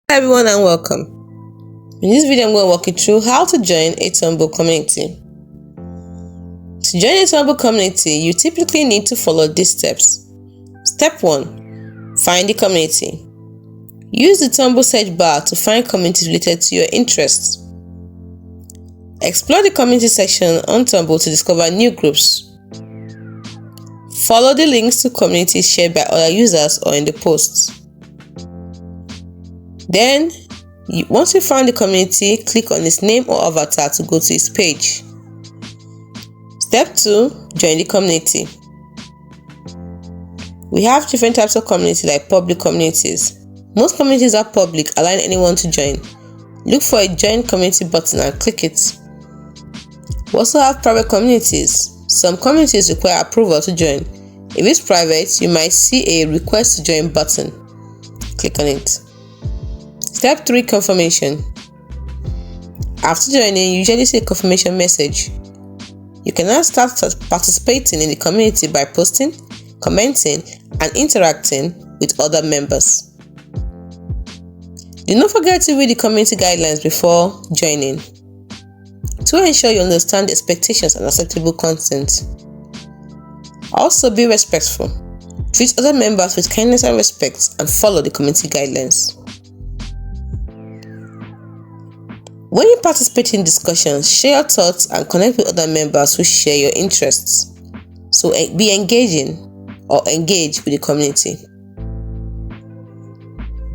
Hi everyone and welcome. In this video I'm going to walk you through how to join a Tumblr community. To join a Tumblr community, you typically need to follow these steps. Step 1. Find the community. Use the Tumblr search bar to find communities related to your interests. Explore the community section on Tumblr to discover new groups. Follow the links to communities shared by other users or in the posts. Then, once you find the community, click on its name or avatar to go to its page. Step 2. Join the community. We have different types of communities like public communities. Most communities are public, allowing anyone to join. Look for a join community button and click it. We also have private communities. Some communities require approval to join. If it's private, you might see a request to join button. Click on it. Step 3. Confirmation. After joining, you usually see a confirmation message. You can now start participating in the community by posting, commenting, and interacting with other members. Do not forget to read the community guidelines before joining to ensure you understand the expectations and acceptable content. Also, be respectful. Treat other members with kindness and respect and follow the community guidelines. When you participate in discussions, share your thoughts and connect with other members who share your interests. So be engaging or engage with the community.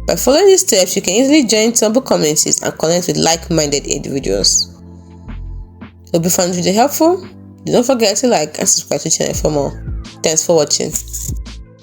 By following these steps, you can easily join Tumblr communities and connect with like-minded individuals. Hope you found this video helpful. Do not forget to like and subscribe to the channel for more. Thanks for watching.